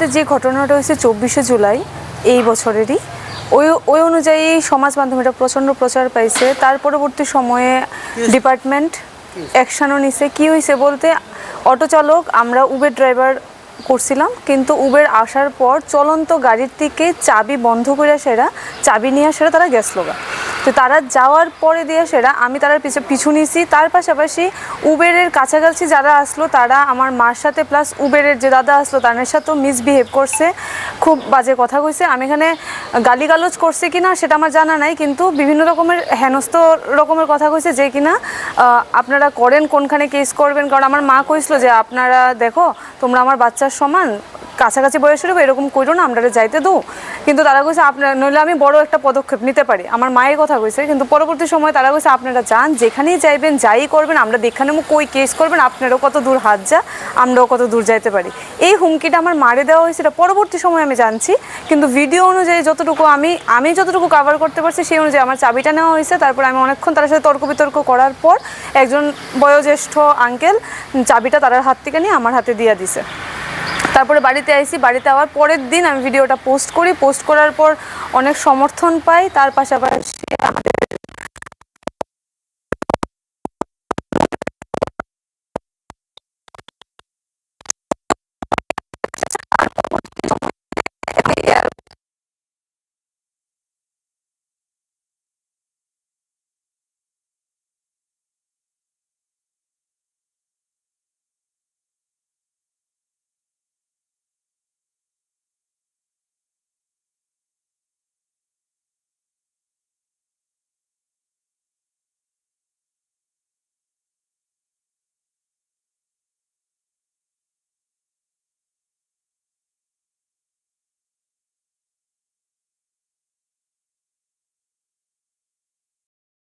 সাথে যে ঘটনাটা হয়েছে 24শে জুলাই এই বছরেরই, ওই অনুযায়ী সমাজ মাধ্যমে এটা প্রচণ্ড প্রচার পাইছে। তার পরবর্তী সময়ে ডিপার্টমেন্ট অ্যাকশনও নিছে। কী হয়েছে বলতে, অটো চালক আমরা উবের ড্রাইভার করছিলাম, কিন্তু উবের আসার পর চলন্ত গাড়ির থেকে চাবি বন্ধ করে সেরা চাবি নিয়ে সেরা তারা গেছিল গা। তো তারা যাওয়ার পরে দিয়ে সেরা আমি তার পিছু নিয়েছি। তার পাশাপাশি উবেরের কাছাকাছি যারা আসলো তারা আমার মার সাথে প্লাস উবেরের যে দাদা আসলো তাদের সাথেও মিসবিহেভ করছে, খুব বাজে কথা কইছে। আমি এখানে গালিগালোজ করছে কিনা সেটা আমার জানা নাই, কিন্তু বিভিন্ন রকমের হেনস্থ রকমের কথা কইছে যে কিনা আপনারা করেন কোনখানে কেস করবেন। কারণ আমার মা কইছিল যে আপনারা দেখো তোমরা আমার বাচ্চার সমান, কাছাকাছি বয়সের এরকম করো না, আমরা যাইতে দো। কিন্তু তারা কইছে আপনার নইলে আমি বড় একটা পদক্ষেপ নিতে পারি, আমার মায়ের কথা কইছে। কিন্তু পরবর্তী সময় তারা কইছে আপনারা যান, যেখানেই যাইবেন যাই করবেন, আমরা দেখানে কই কেস করবেন, আপনারাও কত দূর হাত যা, আমরাও কত দূর যাইতে পারি। এই হুমকিটা আমার মারে দেওয়া হয়েছে, এটা পরবর্তী সময় আমি জানছি। কিন্তু ভিডিও অনুযায়ী যতটুকু আমি যতটুকু কভার করতে পারছি সেই অনুযায়ী আমার চাবিটা নেওয়া হয়েছে। তারপর আমি অনেকক্ষণ তার সাথে তর্ক বিতর্ক করার পর একজন বয়োজ্যেষ্ঠ আঙ্কেল চাবিটা তার হাত থেকে নিয়ে আমার হাতে দিয়ে দিছে। তারপরে বাড়িতে আইসি, বাড়িতে আওয়ার পরের দিন আমি ভিডিওটা পোস্ট করি। পোস্ট করার পর অনেক সমর্থন পাই। তার পাশাপাশি আমাদের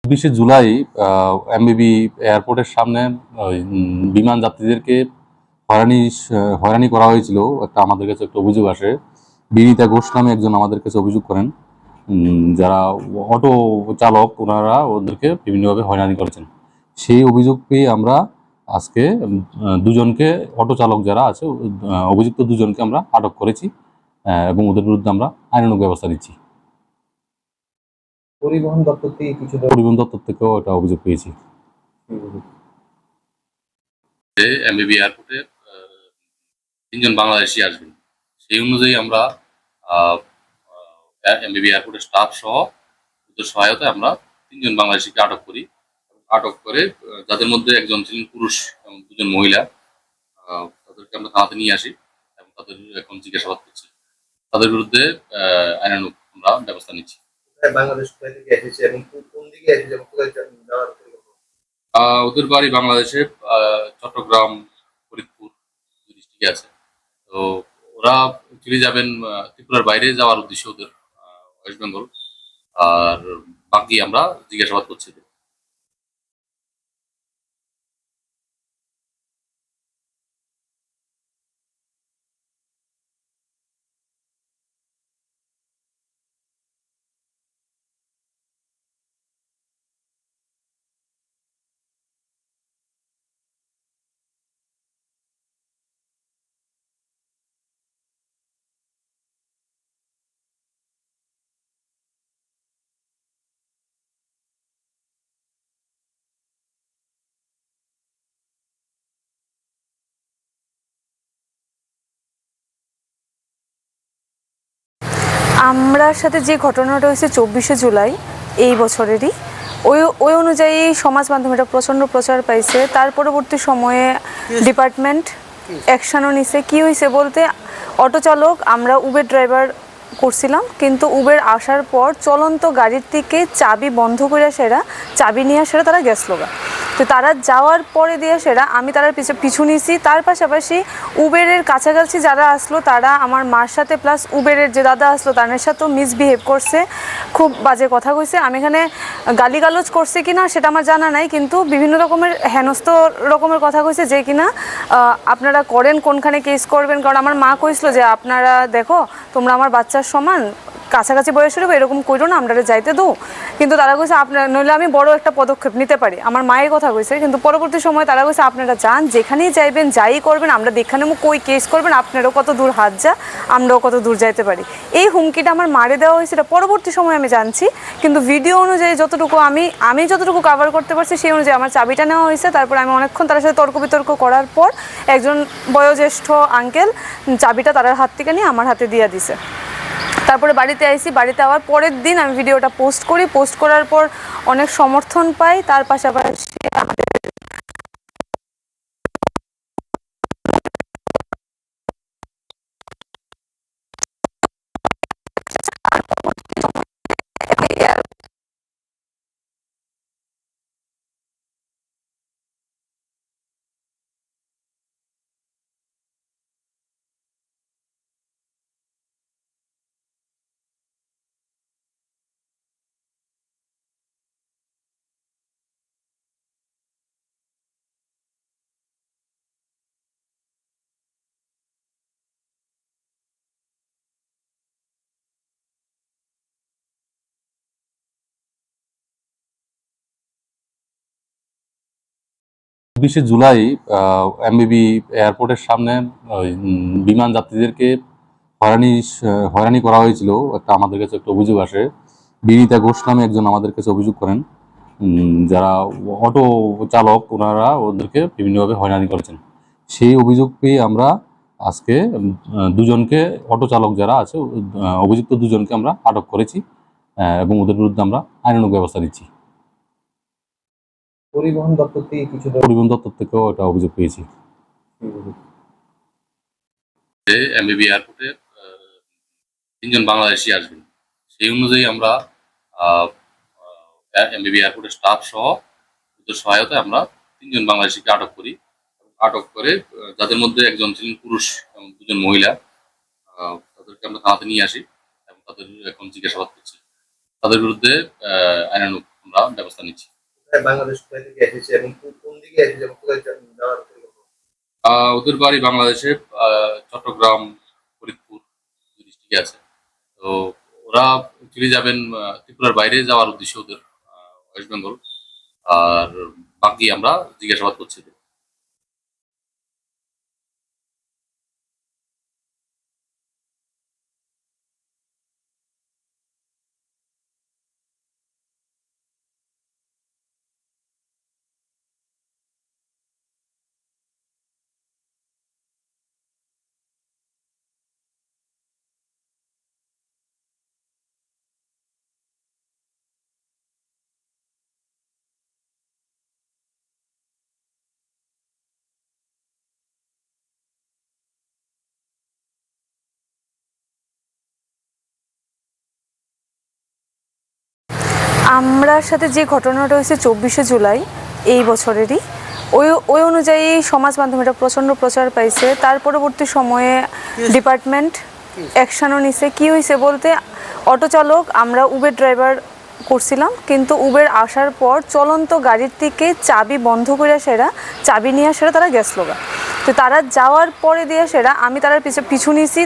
বিশে জুলাই এমবিবি এয়ারপোর্টের সামনে বিমান যাত্রীদেরকে হয়রানি করা হয়েছিল। আমাদের কাছে একটা অভিযোগ আসে। বিনীতা ঘোষ নামে একজন আমাদের কাছে অভিযোগ করেন, যারা অটো চালক ওনারা ওদেরকে বিভিন্নভাবে হয়রানি করেছেন। সেই অভিযোগ পেয়ে আমরা আজকে দুজনকে, অটো চালক যারা আছে অভিযুক্ত দুজনকে আমরা আটক করেছি এবং ওদের বিরুদ্ধে আমরা আইনানুগ ব্যবস্থা নিচ্ছি। পরিবহন দপ্তর থেকেও এটা অভিযোগ পেয়েছি। এমবিবি এয়ারপোর্টে 3 জন বাংলাদেশি আসবেন, সেই অনুযায়ী আমরা এমবিবি এয়ারপোর্টের স্টাফ সহ ওদের সহায়তায় আমরা 3 জন বাংলাদেশিকে আটক করি। আটক করে যাদের মধ্যে একজন ছিলেন পুরুষ এবং 2 জন মহিলা, তাদেরকে আমরা থানাতে নিয়ে আসি এবং তাদের এখন জিজ্ঞাসাবাদ করছি। তাদের বিরুদ্ধে আইনানুগ আমরা ব্যবস্থা নিচ্ছি। বাংলাদেশ থেকে এসেছে এবং কোন দিকে এসেছে এবং কোথায় যাওয়ার ওদের বাড়ি বাংলাদেশে চট্টগ্রাম, ফরিদপুর ডিস্ট্রিক্টে আছে। তো ওরা অ্যাকচুয়ালি যাবেন ত্রিপুরার বাইরে যাওয়ার উদ্দেশ্যে ওদের, ওয়েস্ট বেঙ্গল। আর বাকি আমরা জিজ্ঞাসাবাদ করছি। আমরার সাথে যে ঘটনাটা হয়েছে 24শে জুলাই এই বছরেরই, ওই অনুযায়ী সমাজ মাধ্যমে এটা প্রচণ্ড প্রচার পাইছে। তার পরবর্তী সময়ে ডিপার্টমেন্ট অ্যাকশনও নিছে। কী হয়েছে বলতে, অটো চালক আমরা উবের ড্রাইভার করছিলাম, কিন্তু উবের আসার পর চলন্ত গাড়ির থেকে চাবি বন্ধ করে সেরা চাবি নিয়ে সেরা তারা গেছিল গা। তো তারা যাওয়ার পরে দিয়ে সেরা আমি তার পিছু নিয়েছি। তার পাশাপাশি উবেরের কাছাকাছি যারা আসলো তারা আমার মার সাথে প্লাস উবেরের যে দাদা আসলো তাদের সাথেও মিসবিহেভ করছে, খুব বাজে কথা কইছে। আমি এখানে গালিগালোজ করছে কিনা সেটা আমার জানা নাই, কিন্তু বিভিন্ন রকমের হেনস্থ রকমের কথা কইছে যে কিনা আপনারা করেন কোনখানে কেস করবেন। কারণ আমার মা কইছিল যে আপনারা দেখো তোমরা আমার বাচ্চার সমান, কাছাকাছি বয়সের এরকম করো না, আমরা যাইতে দো। কিন্তু তারা কইছে আপনার নইলে আমি বড় একটা পদক্ষেপ নিতে পারি, আমার মায়ের কথা কইছে। কিন্তু পরবর্তী সময় তারা কইছে আপনারা যান, যেখানেই যাইবেন যাই করবেন আমরা দেখানে কই কেস করবেন, আপনারও কত দূর হাত যা, আমরাও কত দূর যাইতে পারি। এই হুমকিটা আমার মারে দেওয়া হয়েছে, এটা পরবর্তী সময় আমি জানছি। কিন্তু ভিডিও অনুযায়ী যতটুকু আমি যতটুকু কভার করতে পারছি সেই অনুযায়ী আমার চাবিটা নেওয়া হয়েছে। তারপর আমি অনেকক্ষণ তার সাথে তর্ক বিতর্ক করার পর একজন বয়োজ্যেষ্ঠ আঙ্কেল চাবিটা তার হাত থেকে নিয়ে আমার হাতে দিয়ে দিছে। তারপরে বাড়িতে আইসি, বাড়িতে আবার পরের দিন আমি ভিডিওটা পোস্ট করি, পোস্ট করার পর অনেক সমর্থন পাই। তার পাশাপাশি আমাদের জুলাই এমবিবি এয়ারপোর্টের সামনে বিমান যাত্রীদেরকে হয়রানি করা হয়েছিল, একটা আমাদের কাছে একটা অভিযোগ আসে। বিনীতা ঘোষ নামে একজন আমাদের কাছে অভিযোগ করেন, যারা অটো চালক ওনারা ওদেরকে বিভিন্নভাবে হয়রানি করেছেন। সেই অভিযোগ পেয়ে আমরা আজকে দুজনকে, অটো চালক যারা আছে অভিযুক্ত দুজনকে আমরা আটক করেছি এবং ওদের বিরুদ্ধে আমরা আইনানুগ ব্যবস্থা নিচ্ছি। পরিবহন দপ্তর থেকে কিছু পরিবহন দপ্তর থেকেও এটা অভিযোগ পেয়েছি। এমবিবি এয়ারপোর্টে 3 জন বাংলাদেশি আসবেন, সেই অনুযায়ী আমরা এমবিবি এয়ারপোর্টের স্টাফ সহ ওদের সহায়তায় আমরা 3 জন বাংলাদেশিকে আটক করি। আটক করে যাদের মধ্যে একজন ছিলেন পুরুষ এবং 2 জন মহিলা, তাদেরকে আমরা থানাতে নিয়ে আসি এবং তাদের এখন জিজ্ঞাসাবাদ করছি। তাদের বিরুদ্ধে আইনানুগ আমরা ব্যবস্থা নিচ্ছি। বাংলাদেশ থেকে এসেছে এবং কোন দিকে এসেছে এবং কোথায় যাওয়ার ওদের বাড়ি বাংলাদেশে চট্টগ্রাম, ফরিদপুর ডিস্ট্রিক্টে আছে। তো ওরা অ্যাকচুয়ালি যাবেন ত্রিপুরার বাইরে যাওয়ার উদ্দেশ্যে ওদের, ওয়েস্ট বেঙ্গল। আর বাকি আমরা জিজ্ঞাসাবাদ করছি। আমরার সাথে যে ঘটনাটা হয়েছে 24শে জুলাই এই বছরেরই, ওই অনুযায়ী সমাজ মাধ্যমে এটা প্রচণ্ড প্রচার পাইছে। তার পরবর্তী সময়ে ডিপার্টমেন্ট অ্যাকশনও নিছে। কী হয়েছে বলতে, অটো চালক আমরা উবের ড্রাইভার করছিলাম, কিন্তু উবের আসার পর চলন্ত গাড়ির থেকে চাবি বন্ধ করে সেরা চাবি নিয়ে সেরা তারা গেছিল গা। তো তারা যাওয়ার পরে দিয়ে সেরা আমি তার পিছু নিয়েছি,